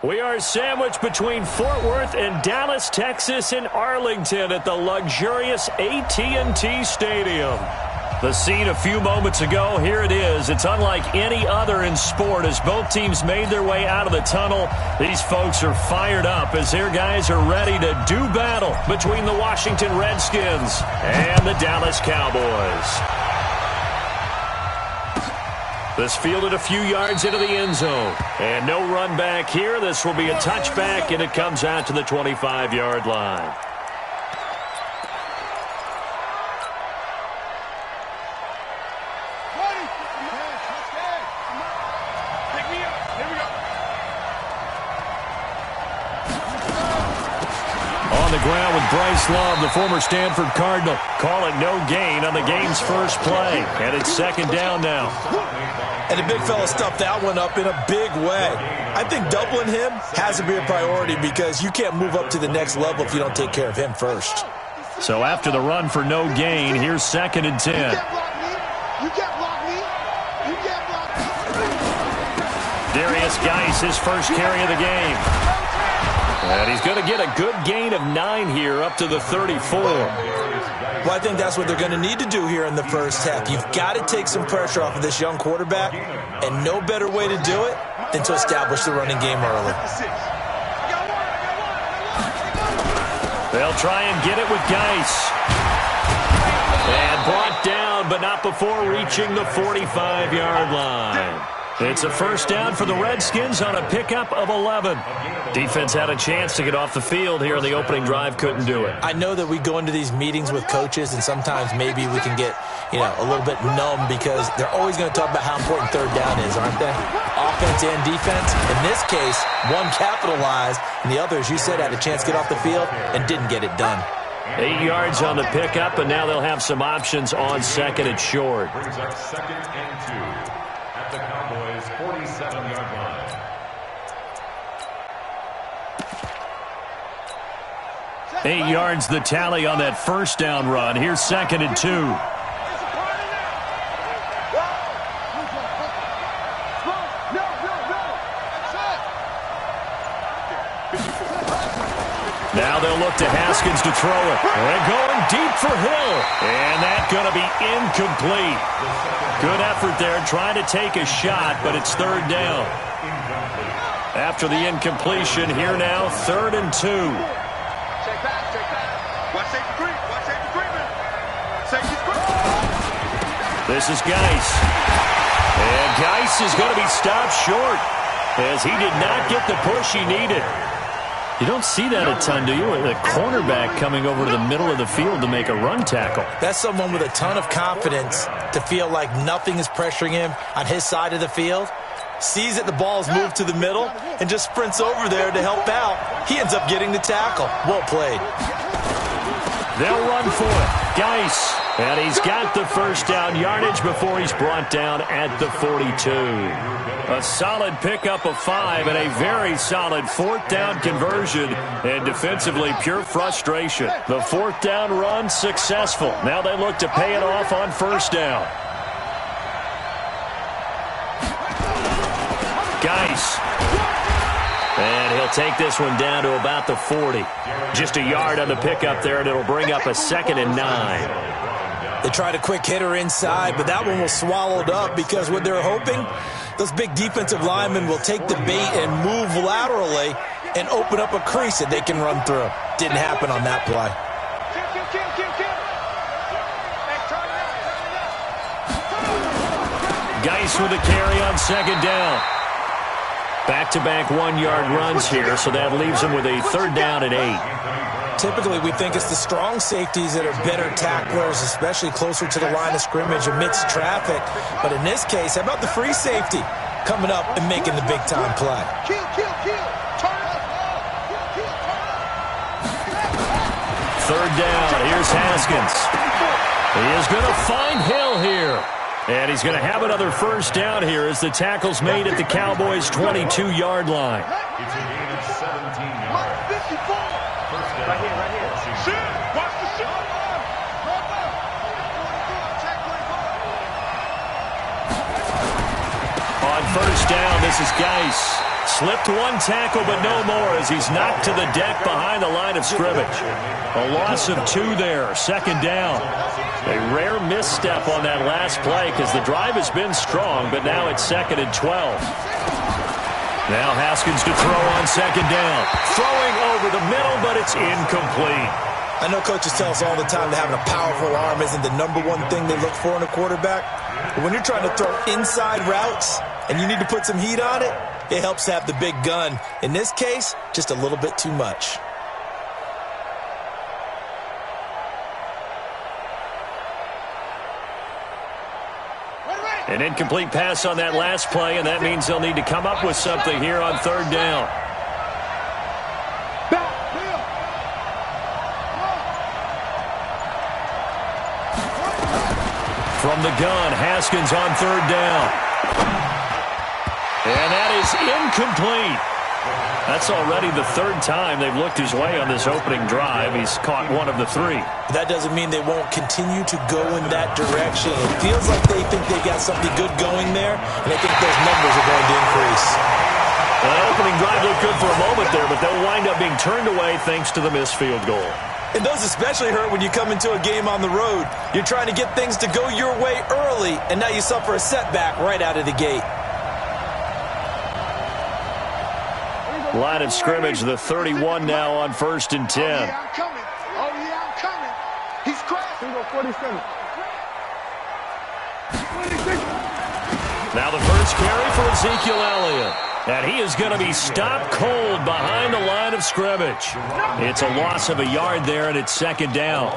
We are sandwiched between Fort Worth and Dallas, Texas in Arlington at the luxurious AT&T Stadium. The scene a few moments ago, here it is. It's unlike any other in sport as both teams made their way out of the tunnel. These folks are fired up as their guys are ready to do battle between the Washington Redskins and the Dallas Cowboys. This fielded a few yards into the end zone. And no run back here. This will be a touchback, and it comes out to the 25-yard line. On the ground with Bryce Love, the former Stanford Cardinal, calling no gain on the game's first play. And it's second down now. And the big fella stuffed that one up in a big way. I think doubling him has to be a priority because you can't move up to the next level if you don't take care of him first. So after the run for no gain, here's second and 10. You can't block me. You can't block me. Darius Geis, his first carry of the game. And he's going to get a good gain of 9 here up to the 34. Well, I think that's what they're going to need to do here in the first half. You've got to take some pressure off of this young quarterback, and no better way to do it than to establish the running game early. They'll try and get it with Geis. And brought down, but not before reaching the 45-yard line. It's a first down for the Redskins on a pickup of 11. Defense had a chance to get off the field here in the opening drive, couldn't do it. I know that we go into these meetings with coaches, and sometimes maybe we can get, a little bit numb because they're always going to talk about how important third down is, aren't they? Offense and defense. In this case, one capitalized, and the other, as you said, had a chance to get off the field and didn't get it done. 8 yards on the pickup, and now they'll have some options on second and short. Brings up second and 2. At the Cowboys' 47-yard line. Eight yards the tally on that first down run. Here's second and 2. Now they'll look to Haskins to throw it. And going deep for Hill. And that's going to be incomplete. Good effort there trying to take a shot, but it's third down. After the incompletion, here now, third and 2. Check back. Watch safety creep. Watch safety creeping. Safety creep. This is Geis. And Geis is going to be stopped short as he did not get the push he needed. You don't see that a ton, do you? The cornerback coming over to the middle of the field to make a run tackle. That's someone with a ton of confidence to feel like nothing is pressuring him on his side of the field. Sees that the ball's moved to the middle and just sprints over there to help out. He ends up getting the tackle. Well played. They'll run for it. Geis. And he's got the first down yardage before he's brought down at the 42. A solid pickup of 5 and a very solid fourth down conversion. And defensively, pure frustration. The fourth down run successful. Now they look to pay it off on first down. Geis. And he'll take this one down to about the 40. Just a yard on the pickup there, and it'll bring up a second and 9. They tried a quick hitter inside, but that one was swallowed up because what they're hoping, those big defensive linemen will take the bait and move laterally and open up a crease that they can run through. Didn't happen on that play. Geis with a carry on second down. Back-to-back 1-yard runs here, so that leaves them with a third down and 8. Typically, we think it's the strong safeties that are better tacklers, especially closer to the line of scrimmage amidst traffic. But in this case, how about the free safety coming up and making the big-time play? Third down. Here's Haskins. He is going to find Hill here. And he's going to have another first down here as the tackle's made at the Cowboys' 22-yard line. It's a gain of 17 yards. First down. Right here. Shoot! Watch the shoot! On first down, this is Geis. Slipped one tackle, but no more as he's knocked to the deck behind the line of scrimmage. A loss of 2 there, second down. A rare misstep on that last play because the drive has been strong, but now it's 2nd and 12. Now Haskins to throw on second down. Throwing over the middle, but it's incomplete. I know coaches tell us all the time that having a powerful arm isn't the #1 thing they look for in a quarterback. But when you're trying to throw inside routes and you need to put some heat on it, it helps to have the big gun. In this case, just a little bit too much. An incomplete pass on that last play, and that means they'll need to come up with something here on third down. From the gun, Haskins on third down. And that is incomplete. That's already the 3rd time they've looked his way on this opening drive. He's caught 1 of the 3. That doesn't mean they won't continue to go in that direction. It feels like they think they got something good going there, and they think those numbers are going to increase. That opening drive looked good for a moment there, but they'll wind up being turned away thanks to the missed field goal. And those especially hurt when you come into a game on the road. You're trying to get things to go your way early, and now you suffer a setback right out of the gate. Line of scrimmage, the 31 now on 1st and 10. Oh, yeah, I'm coming. Oh, yeah, I'm coming. He's crashing. 47. Now the first carry for Ezekiel Elliott. And he is going to be stopped cold behind the line of scrimmage. It's a loss of a yard there, and it's 2nd down.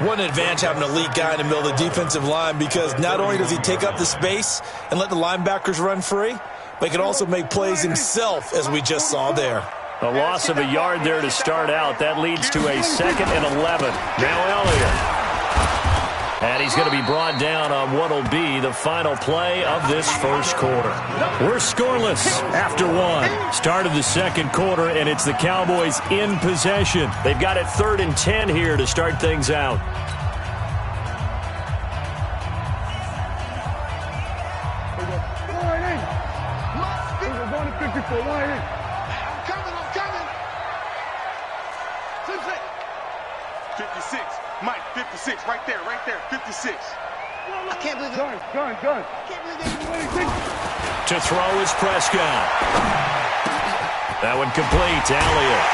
What an advantage having an elite guy in the middle of the defensive line, because not only does he take up the space and let the linebackers run free, but he can also make plays himself, as we just saw there. A loss of a yard there to start out. That leads to a 2nd and 11. Now Elliott. And he's going to be brought down on what will be the final play of this first quarter. We're scoreless after 1. Start of the second quarter, and it's the Cowboys in possession. They've got it 3rd and 10 here to start things out. I'm coming. 56. Mike, 56. Right there. 56. I can't believe it. Gun. I can't believe it. To throw is Prescott. That one complete to Elliott.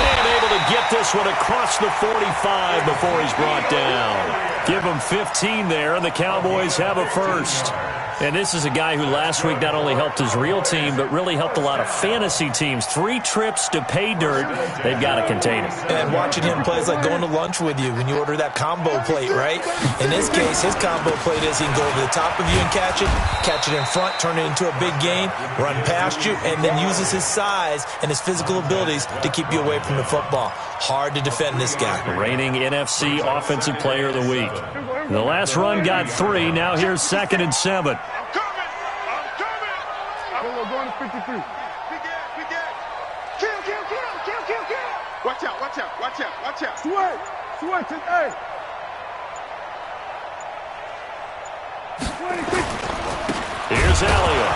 And able to get this one across the 45 before he's brought down. Give him 15 there, and the Cowboys have a first. And this is a guy who last week not only helped his real team, but really helped a lot of fantasy teams. 3 trips to pay dirt. They've got to contain him. And watching him play is like going to lunch with you when you order that combo plate, right? In this case, his combo plate is he can go over the top of you and catch it in front, turn it into a big gain, run past you, and then uses his size and his physical abilities to keep you away from the football. Hard to defend this guy. Reigning NFC Offensive Player of the Week. The last run got 3. Now here's 2nd and 7. I'm coming. We're going to 53. We get. Kill. Watch out. Switch it, hey. 26. Here's Elliott.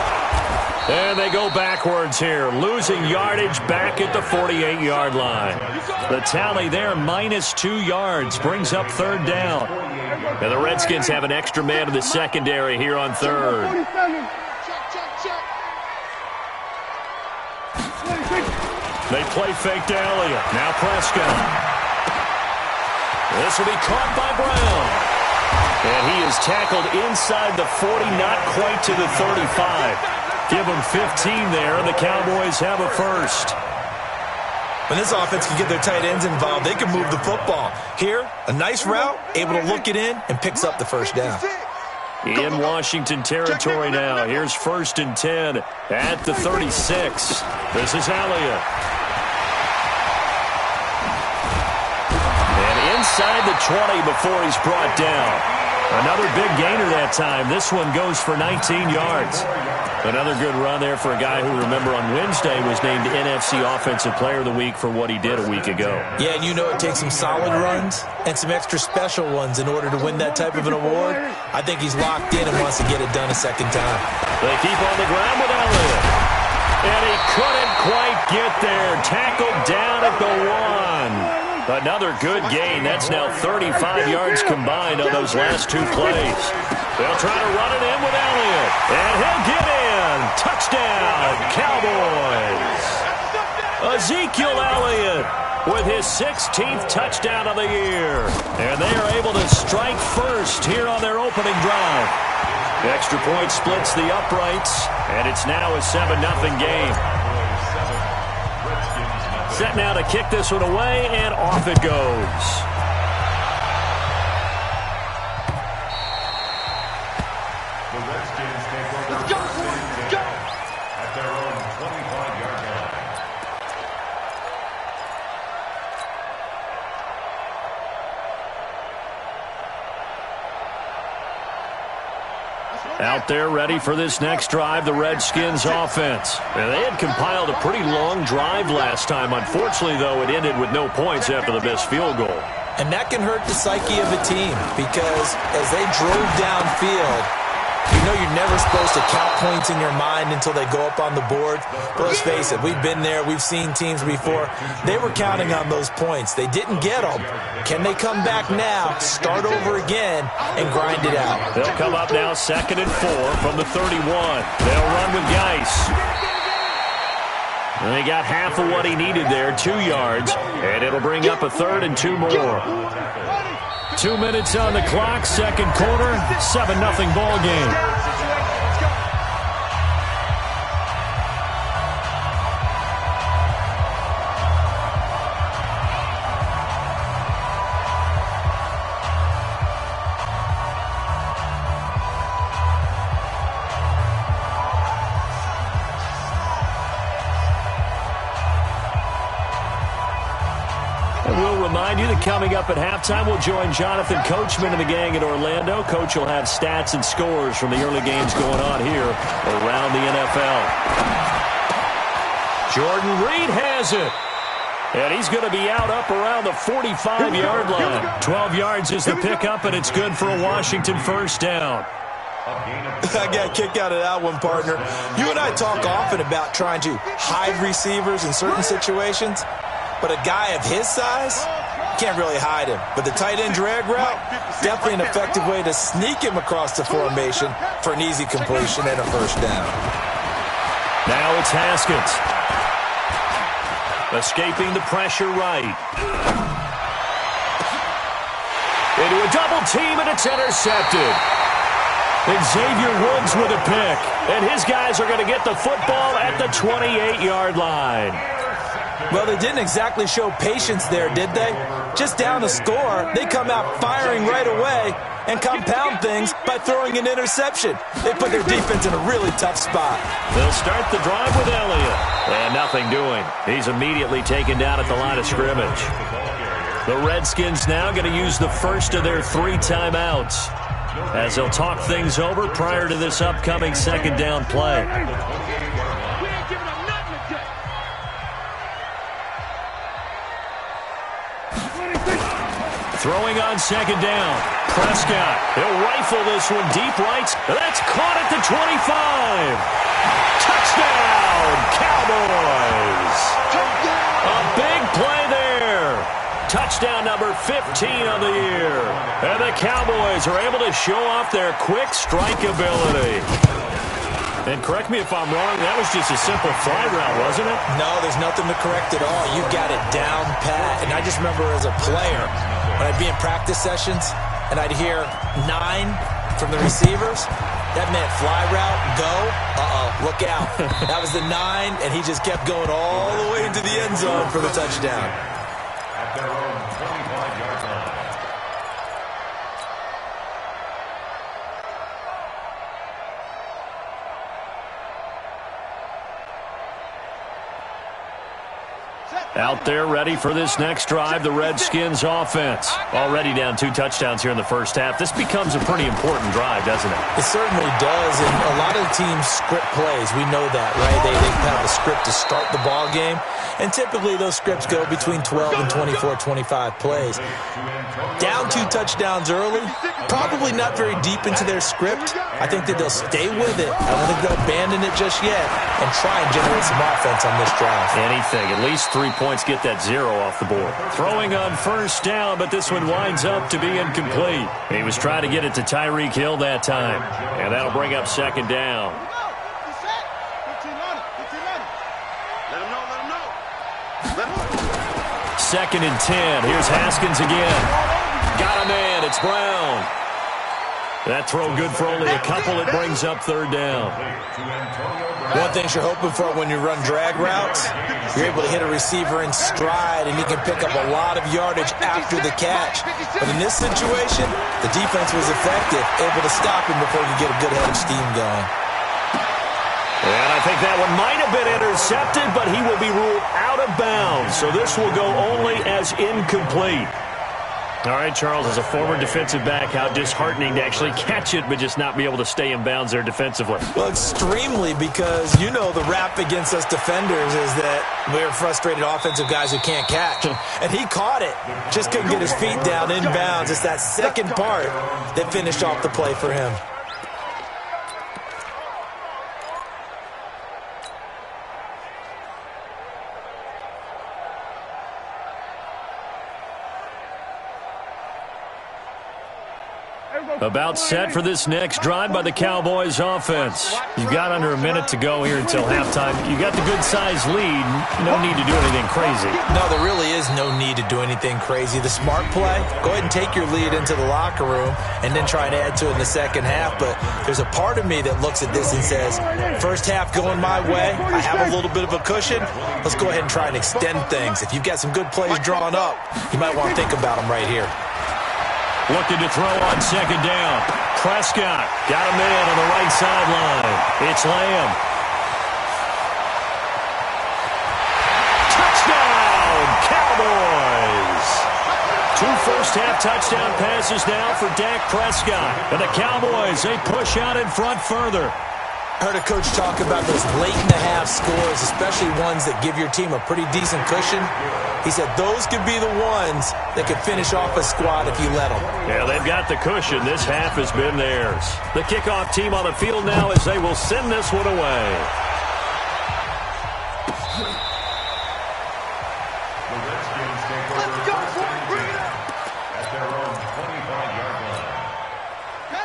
And they go backwards here, losing yardage back at the 48-yard line. The tally there, -2 yards, brings up 3rd down. And the Redskins have an extra man in the secondary here on 3rd. Check. They play fake to Elliott. Now Prescott. This will be caught by Brown. And he is tackled inside the 40, not quite to the 35. Give them 15 there, and the Cowboys have a first. When this offense can get their tight ends involved, they can move the football. Here, a nice route, able to look it in, and picks up the first down. In Washington territory now. Here's 1st and 10 at the 36. This is Elliott. And inside the 20 before he's brought down. Another big gainer that time. This one goes for 19 yards. Another good run there for a guy who, remember, on Wednesday was named NFC Offensive Player of the Week for what he did a week ago. Yeah, and you know it takes some solid runs and some extra special ones in order to win that type of an award. I think he's locked in and wants to get it done a second time. They keep on the ground with Elliott. And he couldn't quite get there. Tackled down at the 1. Another good gain. That's now 35 yards combined on those last 2 plays. They'll try to run it in with Elliott. And he'll get in. Touchdown, Cowboys. Ezekiel Elliott with his 16th touchdown of the year. And they are able to strike first here on their opening drive. Extra point splits the uprights, and it's now a 7-0 game. Set now to kick this one away, and off it goes. The Redskins take over at their own 25-yard line. Out there ready for this next drive, the Redskins offense. And they had compiled a pretty long drive last time. Unfortunately, though, it ended with no points after the missed field goal. And that can hurt the psyche of a team because as they drove downfield, you know you're never supposed to count points in your mind until they go up on the board. But let's face it, we've been there. We've seen teams before. They were counting on those points. They didn't get them. Can they come back now, start over again, and grind it out? They'll come up now 2nd and 4 from the 31. They'll run with Geis. And they got half of what he needed there, 2 yards. And it'll bring up a 3rd and 2 more. 2 minutes on the clock, second quarter, 7-0 ball game. Remind you that coming up at halftime, we'll join Jonathan Coachman and the gang in Orlando. Coach will have stats and scores from the early games going on here around the NFL. Jordan Reed has it. And he's going to be out up around the 45-yard line. 12 yards is the pickup, and it's good for a Washington first down. I got a kick out of that one, partner. You and I talk often about trying to hide receivers in certain situations. But a guy of his size, can't really hide him. But the tight end drag route, definitely an effective way to sneak him across the formation for an easy completion and a first down. Now it's Haskins. Escaping the pressure right. Into a double team, and it's intercepted. Xavier Woods with a pick. And his guys are going to get the football at the 28-yard line. Well, they didn't exactly show patience there, did they? Just down a score, they come out firing right away and compound things by throwing an interception. They put their defense in a really tough spot. They'll start the drive with Elliott. And nothing doing. He's immediately taken down at the line of scrimmage. The Redskins now going to use the first of their 3 timeouts as they'll talk things over prior to this upcoming second down play. Throwing on second down. Prescott. He'll rifle this one deep right. That's caught at the 25. Touchdown, Cowboys. A big play there. Touchdown number 15 on the year. And the Cowboys are able to show off their quick strike ability. And correct me if I'm wrong, that was just a simple fly route, wasn't it? No, there's nothing to correct at all. You got it down pat. And I just remember as a player, when I'd be in practice sessions and I'd hear 9 from the receivers, that meant fly route, go, look out. That was the 9, and he just kept going all the way into the end zone for the touchdown. At their own 25-yard line. Out there ready for this next drive, the Redskins offense. Already down 2 touchdowns here in the first half. This becomes a pretty important drive, doesn't it? It certainly does, and a lot of teams script plays. We know that, right? They have a script to start the ball game, and typically those scripts go between 12 and 24, 25 plays. Down 2 touchdowns early, probably not very deep into their script. I think that they'll stay with it. I don't think they'll abandon it just yet and try and generate some offense on this drive. Anything, at least 3 points, get that 0 off the board. Throwing on first down, but this one winds up to be incomplete. He was trying to get it to Tyreek Hill that time, and that'll bring up second down. Second and 10. Here's Haskins again. Got him in. It's Brown. That throw good for only a couple. It brings up third down. One thing you're hoping for when you run drag routes, you're able to hit a receiver in stride, and he can pick up a lot of yardage after the catch. But in this situation, the defense was effective, able to stop him before he could get a good head of steam going. And I think that one might have been intercepted, but he will be ruled out of bounds. So this will go only as incomplete. All right, Charles, as a former defensive back, how disheartening to actually catch it but just not be able to stay in bounds there defensively. Well, extremely, because you know the rap against us defenders is that we're frustrated offensive guys who can't catch. And he caught it, just couldn't get his feet down in bounds. It's that second part that finished off the play for him. About set for this next drive by the Cowboys offense. You've got under a minute to go here until halftime. You got the good-sized lead. No need to do anything crazy. No, there really is no need to do anything crazy. The smart play, go ahead and take your lead into the locker room and then try and add to it in the second half. But there's a part of me that looks at this and says, first half going my way, I have a little bit of a cushion. Let's go ahead and try and extend things. If you've got some good plays drawn up, you might want to think about them right here. Looking to throw on second down. Prescott got him in on the right sideline. It's Lamb. Touchdown, Cowboys! 2 first-half touchdown passes now for Dak Prescott. And the Cowboys, they push out in front further. I heard a coach talk about those late-in-the-half scores, especially ones that give your team a pretty decent cushion. He said those could be the ones that could finish off a squad if you let them. Yeah, they've got the cushion. This half has been theirs. The kickoff team on the field now as they will send this one away. Let's go for it. Bring it up. At their own 25-yard line.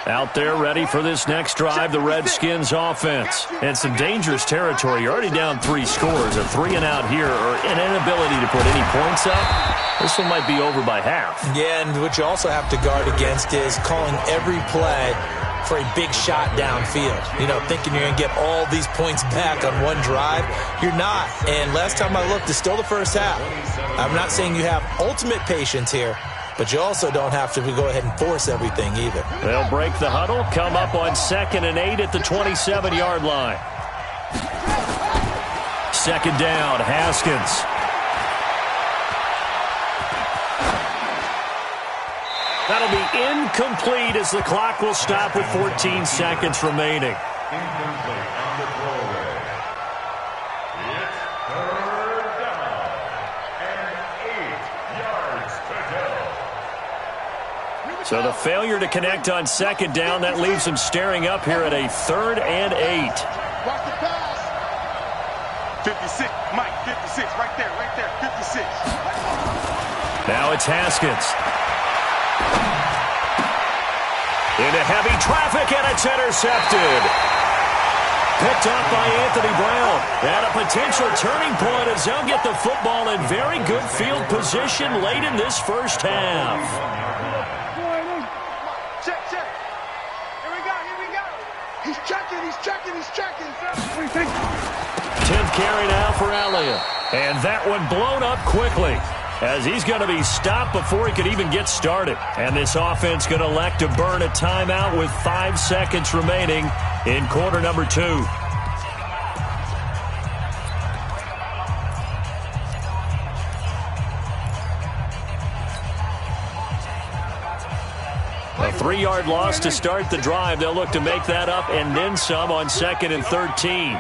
Out there ready for this next drive, the Redskins offense. And some dangerous territory. You're already down 3 scores. A 3-and-out here or an inability to put any points up. This one might be over by half. Yeah, and what you also have to guard against is calling every play for a big shot downfield. You know, thinking you're going to get all these points back on one drive. You're not. And last time I looked, it's still the first half. I'm not saying you have ultimate patience here, but you also don't have to go ahead and force everything either. They'll break the huddle, come up on 2nd and 8 at the 27-yard line. Second down, Haskins. That'll be incomplete as the clock will stop with 14 seconds remaining. Incomplete on the throwaway. It's third down and 8 yards to go. So the failure to connect on second down, that leaves them staring up here at a 3rd and 8. Watch the pass. 56, Mike, 56, right there, 56. Now it's Haskins. Into heavy traffic, and it's intercepted. Picked off by Anthony Brown. And a potential turning point as they'll get the football in very good field position late in this first half. Check. Here we go. He's checking. 10th carry now for Elliott. And that one blown up quickly, as he's going to be stopped before he could even get started. And this offense going to elect to burn a timeout with 5 seconds remaining in quarter number 2. A 3-yard loss to start the drive. They'll look to make that up and then some on 2nd and 13.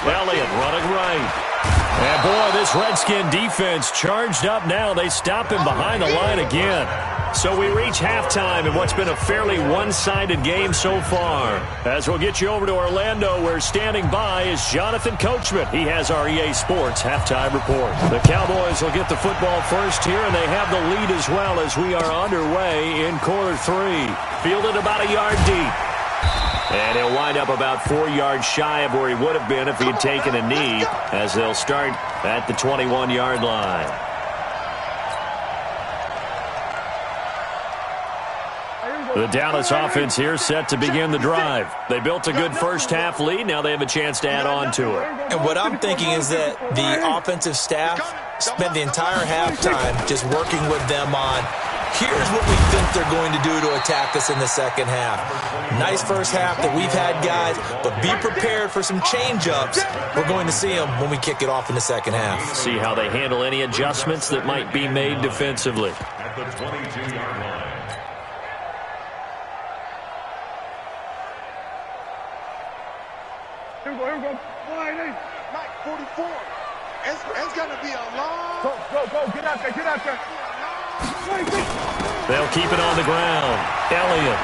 Elliott running right. And, boy, this Redskin defense charged up now. They stop him behind the line again. So we reach halftime in what's been a fairly one-sided game so far. As we'll get you over to Orlando, where standing by is Jonathan Coachman. He has our EA Sports halftime report. The Cowboys will get the football first here, and they have the lead as well as we are underway in quarter 3. Fielded about a yard deep. And he'll wind up about 4 yards shy of where he would have been if he had taken a knee, as they'll start at the 21-yard line. The Dallas offense here set to begin the drive. They built a good first-half lead. Now they have a chance to add on to it. And what I'm thinking is that the offensive staff spent the entire halftime just working with them on, here's what we think they're going to do to attack us in the second half. Nice first half that we've had, guys, but be prepared for some change-ups. We're going to see them when we kick it off in the second half. See how they handle any adjustments that might be made defensively. At the 22-yard line. Here we go. Wide eight. Mike, 44. It's going to be a long... Go. Get out there. They'll keep it on the ground. Elliott.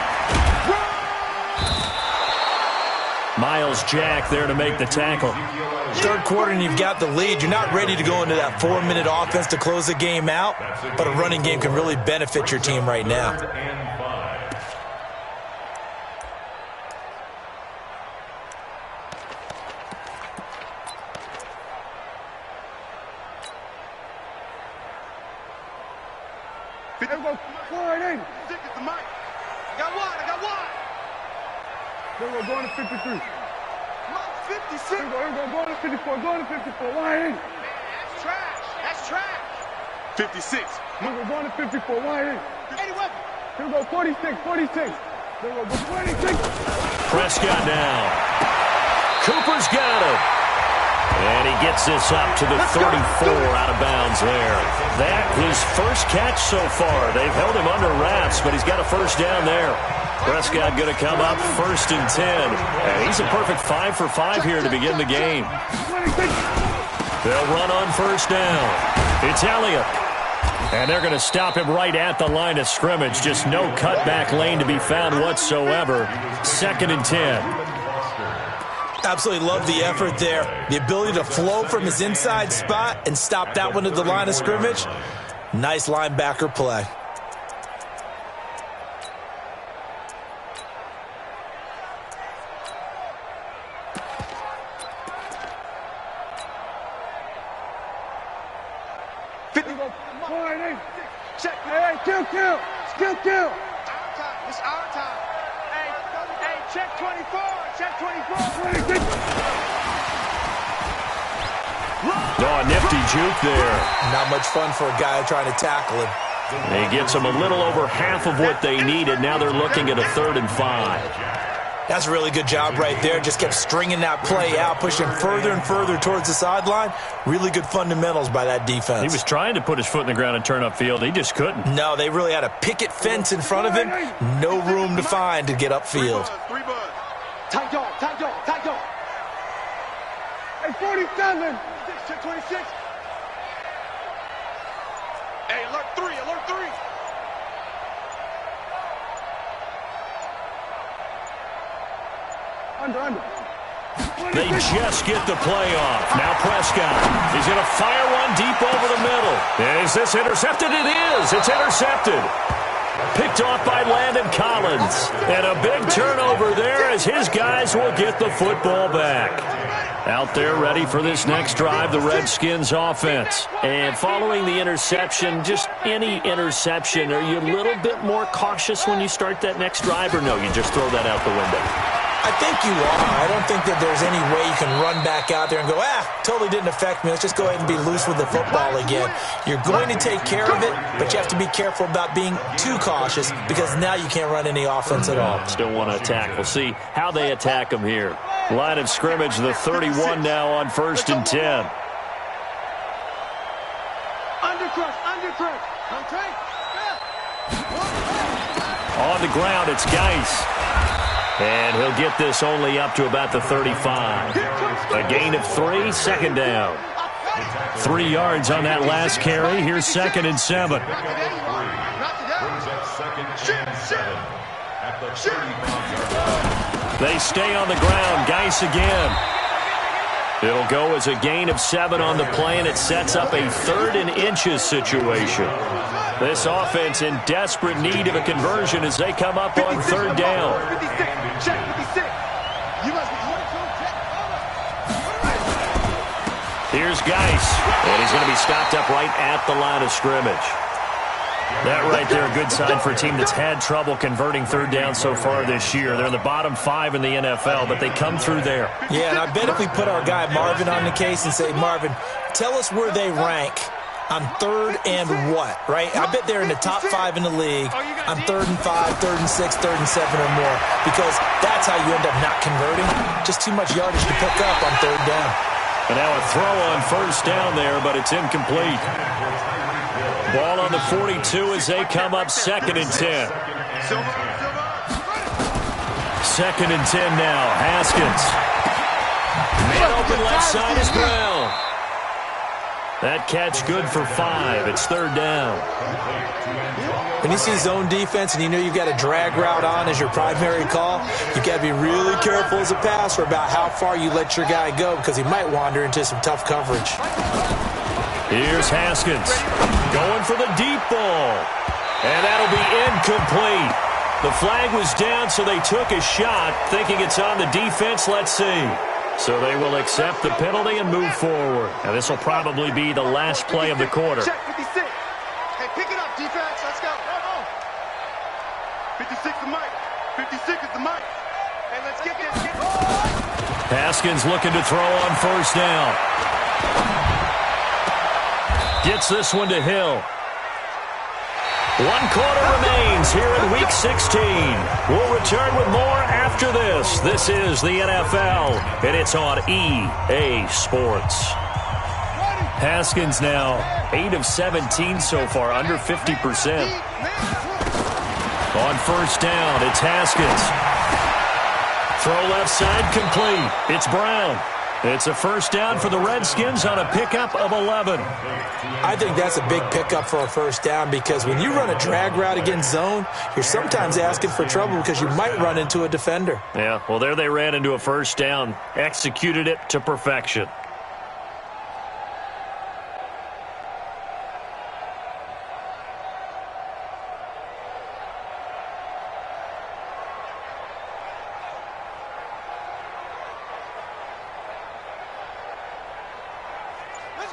Miles Jack there to make the tackle. Third quarter and you've got the lead. You're not ready to go into that 4-minute offense to close the game out, but a running game can really benefit your team right now. Here we go. Wide eight. Stick it to Mike. I got one. Here we go. Going to 53. Mike, 56. Here we go. Going to 54. Wide eight. That's trash. 56. Here we go. Going to 54. Wide eight. 81. Here we go. 46. Here we go. 26. Prescott down. Cooper's got it. And he gets this up to the 34 out of bounds there. That his first catch so far. They've held him under wraps, but he's got a first down there. Prescott going to come up 1st and 10. And he's a perfect 5 for 5 here to begin the game. They'll run on first down. It's Elliott. And they're going to stop him right at the line of scrimmage. Just no cutback lane to be found whatsoever. 2nd and 10. Absolutely love the effort there. The ability to flow from his inside spot and stop that one at the line of scrimmage. Nice linebacker play. Check. Hey, kill. It's our time. Hey, check 24. Oh, nifty juke there. Not much fun for a guy trying to tackle him. He gets them a little over half of what they needed. Now they're looking at a 3rd and 5. That's a really good job right there. Just kept stringing that play out, pushing further and further towards the sideline. Really good fundamentals by that defense. He was trying to put his foot in the ground and turn upfield. He just couldn't. No, they really had a picket fence in front of him. No room to find to get upfield. 3 buds. Tight dog. Hey, 47. Check 26. Hey, alert 3. Under. They just get the play off. Now Prescott. He's going to fire one deep over the middle. Is this intercepted? It is. It's intercepted. Picked off by Landon Collins. And a big turnover there as his guys will get the football back. Out there ready for this next drive, the Redskins offense. And following the interception, just any interception, are you a little bit more cautious when you start that next drive, or no, you just throw that out the window? I think you are. I don't think that there's any way you can run back out there and go, totally didn't affect me. Let's just go ahead and be loose with the football again. You're going to take care of it, but you have to be careful about being too cautious because now you can't run any offense at all. Still want to attack. We'll see how they attack him here. Line of scrimmage, the 31 now on 1st and 10. Undercrush. Okay. On the ground, it's Geis. And he'll get this only up to about the 35. A gain of 3, second down. 3 yards on that last carry. Here's 2nd and 7. They stay on the ground. Geis again. It'll go as a gain of 7 on the play, and it sets up a 3rd and inches situation. This offense in desperate need of a conversion as they come up on 3rd down. Here's Geis, and he's going to be stopped up right at the line of scrimmage. That right there, a good sign for a team that's had trouble converting 3rd down so far this year. They're in the bottom 5 in the NFL, but they come through there. Yeah, and I bet if we put our guy Marvin on the case and say, Marvin, tell us where they rank on 3rd and what, right? I bet they're in the top 5 in the league on 3rd and 5, 3rd and 6, 3rd and 7 or more, because that's how you end up not converting. Just too much yardage to pick up on 3rd down. And now a throw on 1st down there, but it's incomplete. Ball on the 42 as they come up 2nd and 10. 2nd and 10 now. Haskins. Man open left side is Brown. That catch good for 5. It's 3rd down. When you see zone defense and you know you've got a drag route on as your primary call, you've got to be really careful as a passer about how far you let your guy go because he might wander into some tough coverage. Here's Haskins going for the deep ball. And that'll be incomplete. The flag was down, so they took a shot, thinking it's on the defense. Let's see. So they will accept the penalty and move forward. Now this will probably be the last play of the quarter. Check 56. Hey, pick it up, defense. Let's go. 56 is Mike. 56 is the Mike. Hey, let's get this. Haskins looking to throw on 1st down. Gets this one to Hill. 1 quarter remains here in Week 16. We'll return with more after this. This is the NFL, and it's on EA Sports. Haskins now 8 of 17 so far, under 50%. On 1st down, it's Haskins. Throw left side complete. It's Brown. It's a 1st down for the Redskins on a pickup of 11. I think that's a big pickup for a 1st down because when you run a drag route against zone, you're sometimes asking for trouble because you might run into a defender. Yeah, well, there they ran into a 1st down, executed it to perfection.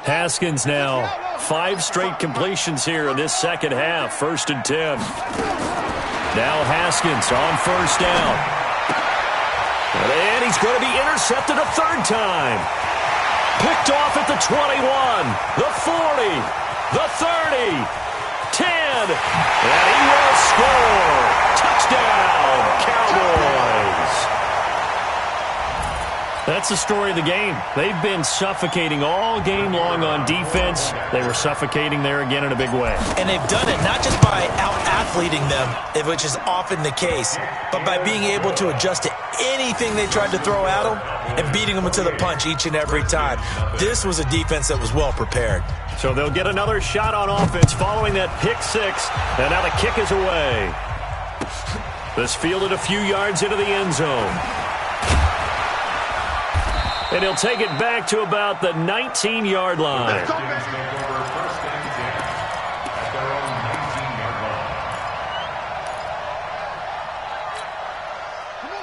Haskins now 5 straight completions here in this 2nd half. 1st and 10. Now Haskins on 1st down. And he's going to be intercepted a 3rd time. Picked off at the 21, the 40, the 30, 10. And he will score. Touchdown, Cowboys. That's the story of the game. They've been suffocating all game long on defense. They were suffocating there again in a big way. And they've done it not just by out-athleting them, which is often the case, but by being able to adjust to anything they tried to throw at them and beating them to the punch each and every time. This was a defense that was well prepared. So they'll get another shot on offense following that pick 6. And now the kick is away. This fielded a few yards into the end zone. And he'll take it back to about the 19-yard line.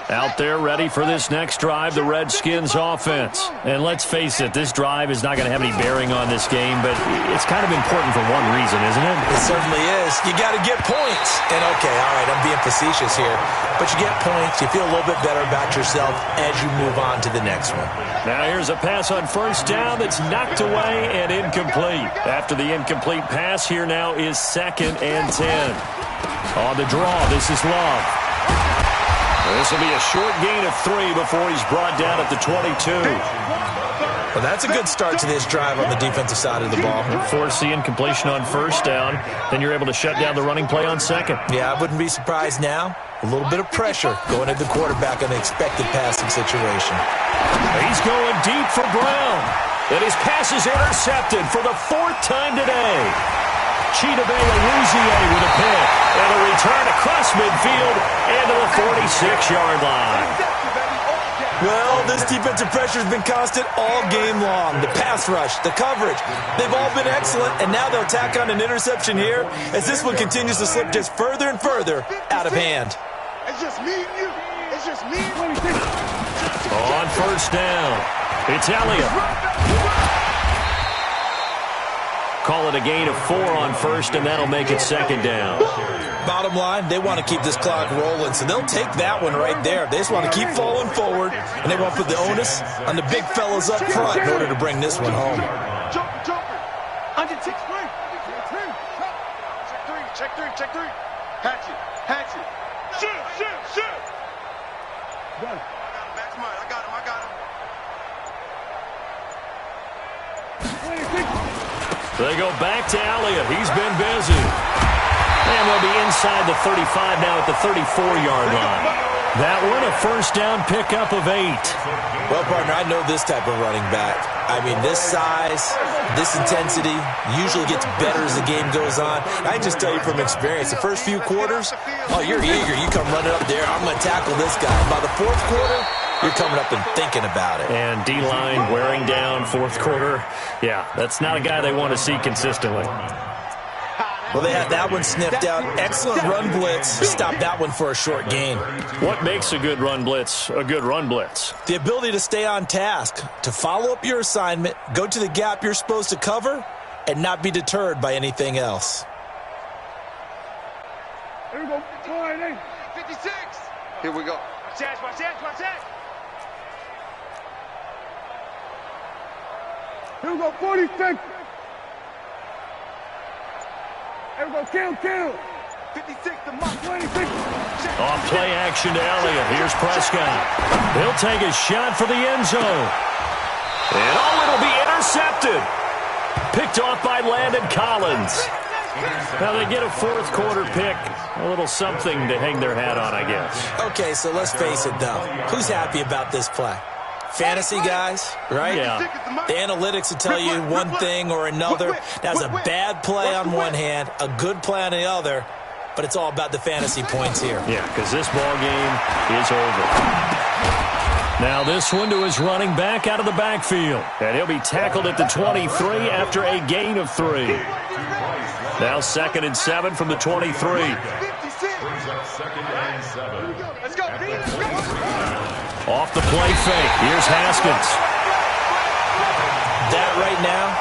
Out there ready for this next drive, the Redskins offense. And let's face it, this drive is not going to have any bearing on this game, but it's kind of important for one reason, isn't it? It certainly is. You got to get points. And okay, all right, I'm being facetious here, but you get points, you feel a little bit better about yourself as you move on to the next one. Now here's a pass on 1st down that's knocked away and incomplete. After the incomplete pass, here now is 2nd and 10. On the draw, this is Love. This will be a short gain of 3 before he's brought down at the 22. Well, that's a good start to this drive on the defensive side of the ball. Force the incompletion on first down. Then you're able to shut down the running play on second. Yeah, I wouldn't be surprised now. A little bit of pressure going at the quarterback in the expected passing situation. He's going deep for Brown. And his pass is intercepted for the 4th time today. Chidobe-Awuzie with a pick. And a return across midfield and to the 46-yard line. Well, this defensive pressure has been constant all game long. The pass rush, the coverage, they've all been excellent, and now they'll tack on an interception here as this one continues to slip just further and further out of hand. It's just me and you. It's just me and you. On first down, it's Elliott. Call it a gain of 4 on first, and that'll make it second down. Bottom line, they want to keep this clock rolling, so they'll take that one right there. They just want to keep falling forward, and they want to put the onus on the big fellas up front in order to bring this one home. Jumper. Under 6-3. Check three. Hatchet. Shoot. Done. Back to mine. I got him. 26. They go back to Elliott. He's been busy. And they'll be inside the 35 now at the 34-yard line. That one, a first down pickup of 8. Well, partner, I know this type of running back. I mean, this size, this intensity usually gets better as the game goes on. I can just tell you from experience, the first few quarters, oh, you're eager. You come running up there. I'm going to tackle this guy. By the 4th quarter, you're coming up and thinking about it. And D-line wearing down 4th quarter. Yeah, that's not a guy they want to see consistently. Well, they had that one sniffed out. Excellent run blitz. Stopped that one for a short gain. What makes a good run blitz a good run blitz? The ability to stay on task, to follow up your assignment, go to the gap you're supposed to cover, and not be deterred by anything else. Here we go. 56. Here we go. Watch that. Here we go. 46. Here we go. Kill. 56, the mark. 26. Off play action to Elliott. Here's Prescott. He'll take a shot for the end zone. And it'll be intercepted. Picked off by Landon Collins. Now they get a 4th quarter pick. A little something to hang their hat on, I guess. Okay, so let's face it, though. Who's happy about this play? Fantasy guys, right? Yeah. The analytics will tell you one thing or another. That's a bad play on one hand, a good play on the other, but it's all about the fantasy points here. Yeah, because this ball game is over. Now this one to his running back out of the backfield. And he'll be tackled at the 23 after a gain of 3. Now 2nd and 7 from the 23. Let's go. Off the play fake. Here's Haskins. That right now,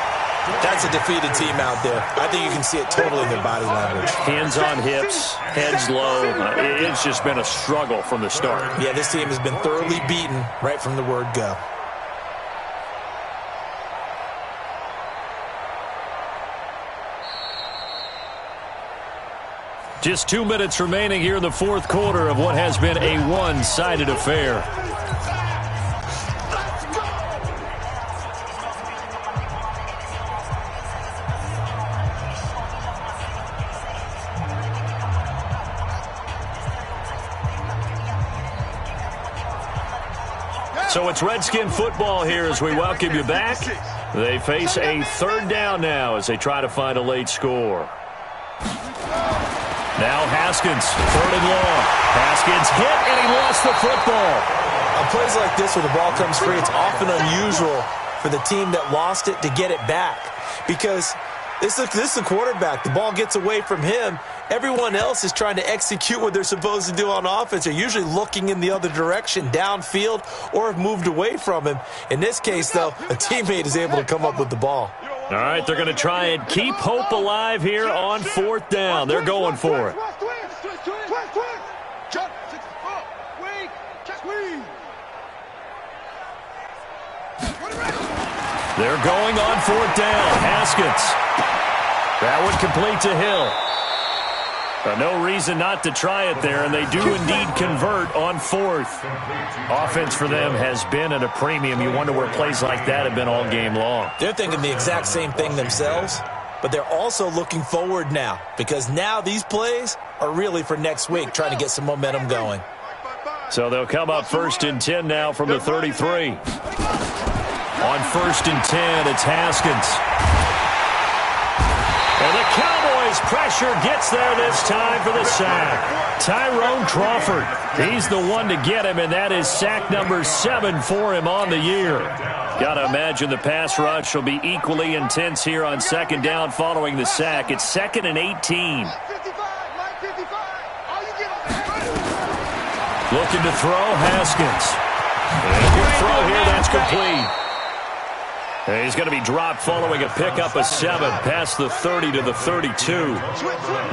that's a defeated team out there. I think you can see it totally in their body language. Hands on hips, heads low. It's just been a struggle from the start. Yeah, this team has been thoroughly beaten right from the word go. Just 2 minutes remaining here in the 4th quarter of what has been a one-sided affair. So it's Redskin football here as we welcome you back. They face a 3rd down now as they try to find a late score. Now Haskins, 3rd and long. Haskins hit, and he lost the football. On plays like this where the ball comes free, it's often unusual for the team that lost it to get it back. Because this is the quarterback. The ball gets away from him. Everyone else is trying to execute what they're supposed to do on offense. They're usually looking in the other direction, downfield, or have moved away from him. In this case, though, a teammate is able to come up with the ball. All right, they're going to try and keep hope alive here on 4th down. They're going for it. They're going on 4th down. Haskins. That one complete to Hill. No reason not to try it there, and they do indeed convert on fourth. Offense for them has been at a premium. You wonder where plays like that have been all game long. They're thinking the exact same thing themselves, but they're also looking forward now because now these plays are really for next week, trying to get some momentum going. So they'll come up 1st and 10 now from the 33. On 1st and 10, it's Haskins. And the Cowboys' pressure gets there this time for the sack. Tyrone Crawford, he's the one to get him, and that is sack number 7 for him on the year. Got to imagine the pass rush will be equally intense here on 2nd down following the sack. It's 2nd and 18. Looking to throw, Haskins. And a good throw here, that's complete. And he's going to be dropped following a pickup of 7 past the 30 to the 32.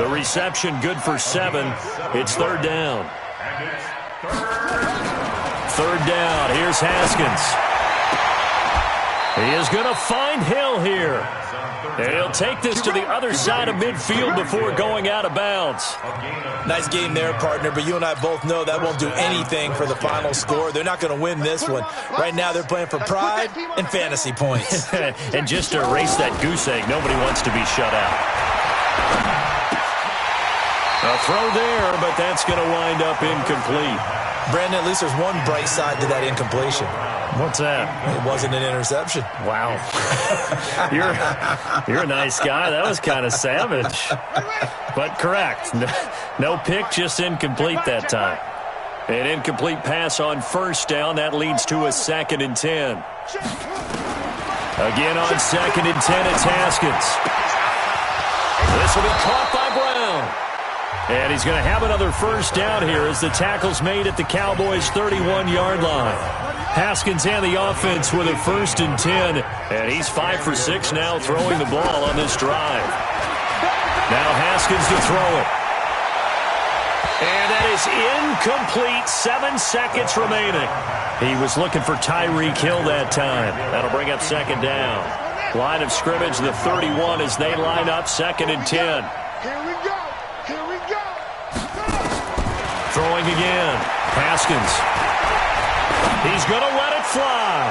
The reception good for 7. It's 3rd down. 3rd down. Here's Haskins. He is going to find Hill here. And he'll take this to the other side of midfield before going out of bounds. Nice game there, partner, but you and I both know that won't do anything for the final score. They're not going to win this one. Right now they're playing for pride and fantasy points. And just to erase that goose egg, nobody wants to be shut out. A throw there, but that's going to wind up incomplete. Brandon, at least there's one bright side to that incompletion. What's that? It wasn't an interception. Wow. You're a nice guy. That was kind of savage. But correct. No pick, just incomplete that time. An incomplete pass on 1st down. That leads to a 2nd and 10. Again on 2nd and 10, it's Haskins. This will be caught by Brown. And he's going to have another 1st down here as the tackle's made at the Cowboys' 31-yard line. Haskins and the offense with a 1st and 10. And he's 5 for 6 now throwing the ball on this drive. Now Haskins to throw it. And that is incomplete. 7 seconds remaining. He was looking for Tyreek Hill that time. That'll bring up 2nd down. Line of scrimmage, the 31 as they line up 2nd and 10. Here we go. Here we go. Throwing again. Haskins. He's going to let it fly.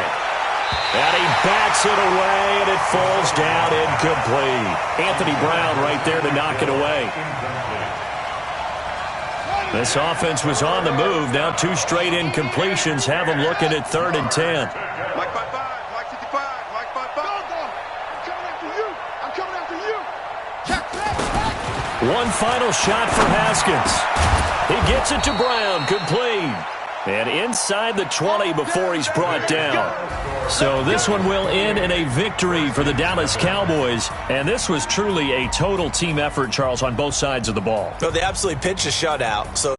And he bats it away, and it falls down incomplete. Anthony Brown right there to knock it away. This offense was on the move. Now 2 straight incompletions have them looking at 3rd and 10. Mike 55, Mike 55, Mike 55. I'm coming after you. I'm coming after you. Check. One final shot for Haskins. He gets it to Brown, complete. And inside the 20 before he's brought down. So this one will end in a victory for the Dallas Cowboys. And this was truly a total team effort, Charles, on both sides of the ball. So they absolutely pitched a shutout. So